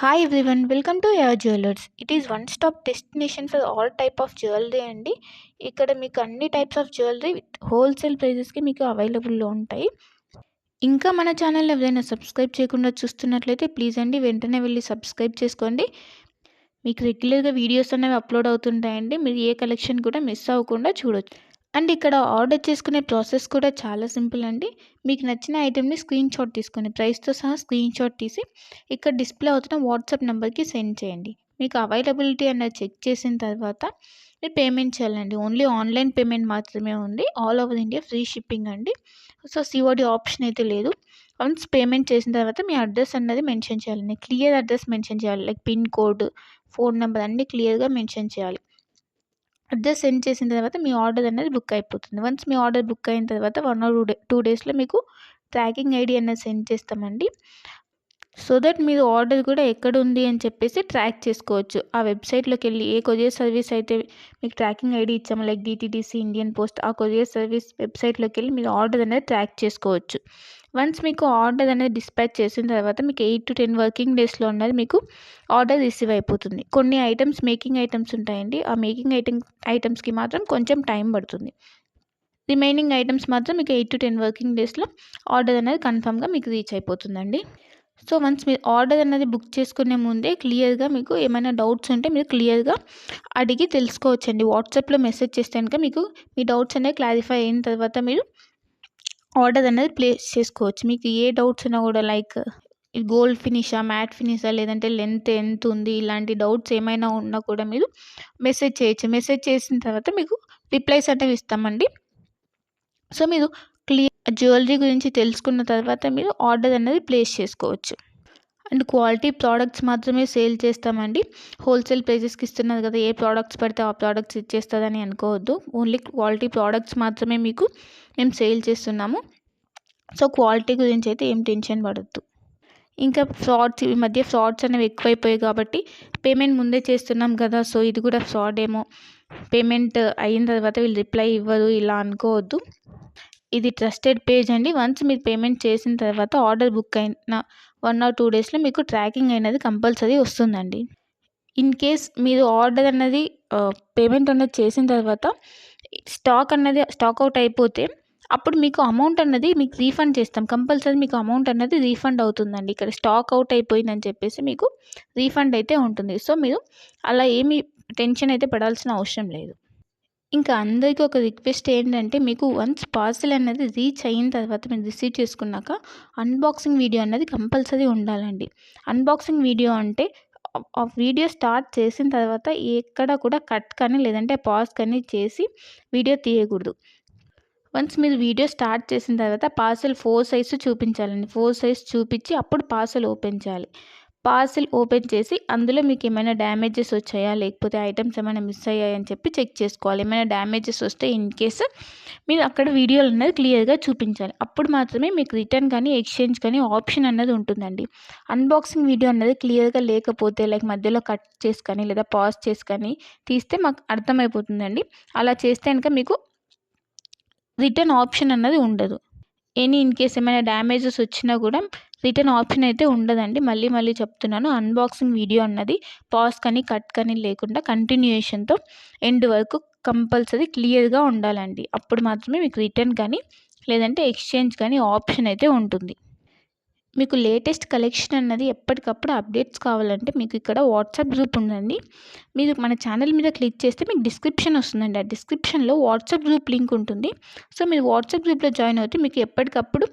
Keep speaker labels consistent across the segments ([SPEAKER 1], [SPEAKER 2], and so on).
[SPEAKER 1] Hi everyone, welcome to your jewellers. It is one stop destination for all type of jewellery అండి. ఇక్కడ మీకు అన్ని types of jewellery with wholesale ప్రైజెస్కి మీకు అవైలబుల్లో ఉంటాయి. ఇంకా మన ఛానల్ ఎవరైనా సబ్స్క్రైబ్ చేయకుండా చూస్తున్నట్లయితే ప్లీజ్ అండి వెంటనే వెళ్ళి సబ్స్క్రైబ్ చేసుకోండి. మీకు రెగ్యులర్గా వీడియోస్ అనేవి అప్లోడ్ అవుతుంటాయండి. మీరు ఏ కలెక్షన్ కూడా మిస్ అవ్వకుండా చూడొచ్చు. అండ్ ఇక్కడ ఆర్డర్ చేసుకునే ప్రాసెస్ కూడా చాలా సింపుల్ అండి. మీకు నచ్చిన ఐటెంని స్క్రీన్ షాట్ తీసుకొని ప్రైస్తో సహా స్క్రీన్ షాట్ తీసి ఇక్కడ డిస్ప్లే అవుతున్న వాట్సాప్ నెంబర్కి సెండ్ చేయండి. మీకు అవైలబిలిటీ అన్నది చెక్ చేసిన తర్వాత మీరు పేమెంట్ చేయాలండి. ఓన్లీ ఆన్లైన్ పేమెంట్ మాత్రమే ఉంది. All over India free shipping అండి. సో సిఓడి ఆప్షన్ అయితే లేదు. వన్స్ పేమెంట్ చేసిన తర్వాత మీ అడ్రస్ అన్నది మెన్షన్ చేయాలండి. క్లియర్ అడ్రస్ మెన్షన్ చేయాలి. Like pin code, phone number అన్నీ క్లియర్గా మెన్షన్ చేయాలి. అడ్రస్ సెండ్ చేసిన తర్వాత మీ ఆర్డర్ అనేది బుక్ అయిపోతుంది. వన్స్ మీ ఆర్డర్ బుక్ అయిన తర్వాత 1 or 2 డేస్లో మీకు ట్రాకింగ్ ఐడి అనేది సెండ్ చేస్తామండి. సో దట్ మీరు ఆర్డర్ కూడా ఎక్కడ ఉంది అని చెప్పేసి ట్రాక్ చేసుకోవచ్చు. ఆ వెబ్సైట్లోకి వెళ్ళి ఏ కొరియర్ సర్వీస్ అయితే మీకు ట్రాకింగ్ ఐడి ఇచ్చామో లైక్ డిటీడీసీ, ఇండియన్ పోస్ట్, ఆ కొరియర్ సర్వీస్ వెబ్సైట్లోకి వెళ్ళి మీరు ఆర్డర్ అనేది ట్రాక్ చేసుకోవచ్చు. వన్స్ మీకు ఆర్డర్ అనేది డిస్పాచ్ చేసిన తర్వాత మీకు 8 to 10 వర్కింగ్ డేస్లో ఉన్నది మీకు ఆర్డర్ రిసీవ్ అయిపోతుంది. కొన్ని ఐటమ్స్ మేకింగ్ ఐటమ్స్ ఉంటాయండి. ఆ మేకింగ్ ఐటమ్స్కి మాత్రం కొంచెం టైం పడుతుంది. రిమైనింగ్ ఐటమ్స్ మాత్రం మీకు 8 to 10 వర్కింగ్ డేస్లో ఆర్డర్ అనేది కన్ఫామ్గా మీకు రీచ్ అయిపోతుందండి. సో వన్స్ మీరు ఆర్డర్ అనేది బుక్ చేసుకునే ముందే క్లియర్గా మీకు ఏమైనా డౌట్స్ ఉంటే మీరు క్లియర్గా అడిగి తెలుసుకోవచ్చండి. వాట్సాప్లో మెసేజ్ చేస్తే కనుక మీకు మీ డౌట్స్ అనేవి క్లారిఫై అయిన తర్వాత మీరు ఆర్డర్ అనేది ప్లేస్ చేసుకోవచ్చు. మీకు ఏ డౌట్స్ ఉన్నా కూడా లైక్ గోల్డ్ ఫినిషా, మ్యాట్ ఫినిషా, లేదంటే లెంత్ ఎంత ఉంది, ఇలాంటి డౌట్స్ ఏమైనా ఉన్నా కూడా మీరు మెసేజ్ చేయొచ్చు. మెసేజ్ చేసిన తర్వాత మీకు రిప్లైస్ అనేవి ఇస్తామండి. సో మీరు జ్యువెలరీ గురించి తెలుసుకున్న తర్వాత మీరు ఆర్డర్ అనేది ప్లేస్ చేసుకోవచ్చు. అండ్ క్వాలిటీ ప్రోడక్ట్స్ మాత్రమే సేల్ చేస్తామండి. హోల్సేల్ ప్రైజెస్కి ఇస్తున్నారు కదా, ఏ ప్రోడక్ట్స్ పడితే ఆ ప్రోడక్ట్స్ ఇచ్చేస్తుందని అనుకోవద్దు. ఓన్లీ క్వాలిటీ ప్రోడక్ట్స్ మాత్రమే మీకు మేము సేల్ చేస్తున్నాము. సో క్వాలిటీ గురించి అయితే ఏం టెన్షన్ పడద్దు. ఇంకా ఈ మధ్య ఫ్రాడ్స్ అనేవి ఎక్కువైపోయాయి కాబట్టి పేమెంట్ ముందే చేస్తున్నాం కదా, సో ఇది కూడా ఫ్రాడ్ ఏమో, పేమెంట్ అయిన తర్వాత వీళ్ళు రిప్లై ఇవ్వరు ఇలా అనుకోవద్దు. ఇది ట్రస్టెడ్ పేజ్ అండి. వన్స్ మీరు పేమెంట్ చేసిన తర్వాత ఆర్డర్ బుక్ అయిన 1 or 2 డేస్లో మీకు ట్రాకింగ్ అనేది కంపల్సరీ వస్తుందండి. ఇన్ కేస్ మీరు ఆర్డర్ అన్నది పేమెంట్ అనేది చేసిన తర్వాత స్టాక్ అవుట్ అయిపోతే అప్పుడు మీకు అమౌంట్ అన్నది మీకు రీఫండ్ చేస్తాం. కంపల్సరీ మీకు అమౌంట్ అన్నది రీఫండ్ అవుతుందండి. ఇక్కడ స్టాక్ అవుట్ అయిపోయిందని చెప్పేసి మీకు రీఫండ్ అయితే ఉంటుంది. సో మీరు అలా ఏమీ టెన్షన్ అయితే పడాల్సిన అవసరం లేదు. ఇంకా అందరికీ ఒక రిక్వెస్ట్ ఏంటంటే, మీకు వన్స్ పార్సెల్ అనేది రీచ్ అయిన తర్వాత మీరు రిసీవ్ చేసుకున్నాక అన్బాక్సింగ్ వీడియో అన్నది కంపల్సరీ ఉండాలండి. అన్బాక్సింగ్ వీడియో అంటే ఆ వీడియో స్టార్ట్ చేసిన తర్వాత ఎక్కడ కూడా కట్ కానీ లేదంటే పాజ్ కానీ చేసి వీడియో తీయకూడదు. వన్స్ మీరు వీడియో స్టార్ట్ చేసిన తర్వాత పార్సెల్ 4 సైజ్ చూపించాలండి. 4 సైజ్ చూపించి అప్పుడు పార్సెల్ ఓపెన్ చేయాలి. పార్సెల్ ఓపెన్ చేసి అందులో మీకు ఏమైనా డ్యామేజెస్ వచ్చాయా, లేకపోతే ఐటమ్స్ ఏమైనా మిస్ అయ్యాయని చెప్పి చెక్ చేసుకోవాలి. ఏమైనా డ్యామేజెస్ వస్తే ఇన్ కేస్ మీరు అక్కడ వీడియోలు అనేది క్లియర్గా చూపించాలి. అప్పుడు మాత్రమే మీకు రిటర్న్ కానీ ఎక్స్చేంజ్ కానీ ఆప్షన్ అన్నది ఉంటుందండి. అన్బాక్సింగ్ వీడియో అన్నది క్లియర్గా లేకపోతే లైక్ మధ్యలో కట్ చేసి కానీ లేదా పాజ్ చేసి కానీ తీస్తే మాకు అర్థమైపోతుందండి. అలా చేస్తే కనుక మీకు రిటర్న్ ఆప్షన్ అన్నది ఉండదు. ఇన్ కేస్ ఏమైనా డ్యామేజెస్ వచ్చినా కూడా రిటర్న్ ఆప్షన్ అయితే ఉండదండి. మళ్ళీ చెప్తున్నాను, అన్బాక్సింగ్ వీడియో అన్నది పాజ్ కానీ కట్ కానీ లేకుండా కంటిన్యూయేషన్తో ఎండ్ వరకు కంపల్సరీ క్లియర్గా ఉండాలండి. అప్పుడు మాత్రమే మీకు రిటర్న్ కానీ లేదంటే ఎక్స్చేంజ్ కానీ ఆప్షన్ అయితే ఉంటుంది. మీకు లేటెస్ట్ కలెక్షన్ అన్నది ఎప్పటికప్పుడు అప్డేట్స్ కావాలంటే మీకు ఇక్కడ వాట్సాప్ గ్రూప్ ఉందండి. మీరు మన ఛానల్ మీద క్లిక్ చేస్తే మీకు డిస్క్రిప్షన్ వస్తుందండి. ఆ డిస్క్రిప్షన్లో వాట్సాప్ గ్రూప్ లింక్ ఉంటుంది. సో మీరు వాట్సాప్ గ్రూప్లో జాయిన్ అవుతే మీకు ఎప్పటికప్పుడు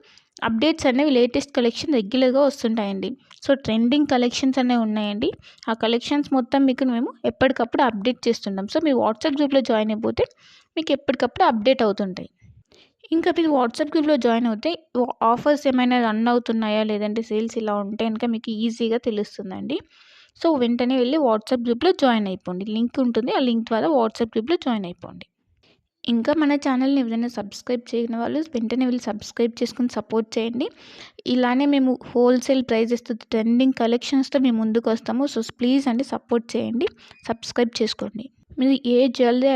[SPEAKER 1] అప్డేట్స్ అనేవి లేటెస్ట్ కలెక్షన్ రెగ్యులర్గా వస్తుంటాయండి. సో ట్రెండింగ్ కలెక్షన్స్ అనేవి ఉన్నాయండి. ఆ కలెక్షన్స్ మొత్తం మీకు మేము ఎప్పటికప్పుడు అప్డేట్ చేస్తుంటాం. సో మీరు వాట్సాప్ గ్రూప్లో జాయిన్ అయిపోతే మీకు ఎప్పటికప్పుడు అప్డేట్ అవుతుంటాయి. ఇంకా మీరు వాట్సాప్ గ్రూప్లో జాయిన్ అవుతే ఆఫర్స్ ఏమైనా రన్ అవుతున్నాయా, లేదంటే సేల్స్ ఇలా ఉంటే కనుక మీకు ఈజీగా తెలుస్తుందండి. సో వెంటనే వెళ్ళి వాట్సాప్ గ్రూప్లో జాయిన్ అయిపోండి. లింక్ ఉంటుంది, ఆ లింక్ ద్వారా వాట్సాప్ గ్రూప్లో జాయిన్ అయిపోండి. ఇంకా మన ఛానల్ని ఎవరైనా సబ్స్క్రైబ్ చేయని వాళ్ళు వెంటనే వెళ్ళి సబ్స్క్రైబ్ చేసుకుని సపోర్ట్ చేయండి. ఇలానే మేము హోల్సేల్ ప్రైజెస్తో ట్రెండింగ్ కలెక్షన్స్తో మేము ముందుకు వస్తాము. సో ప్లీజ్ అండి సపోర్ట్ చేయండి, సబ్స్క్రైబ్ చేసుకోండి. మీరు ఏ జ్యువెలరీ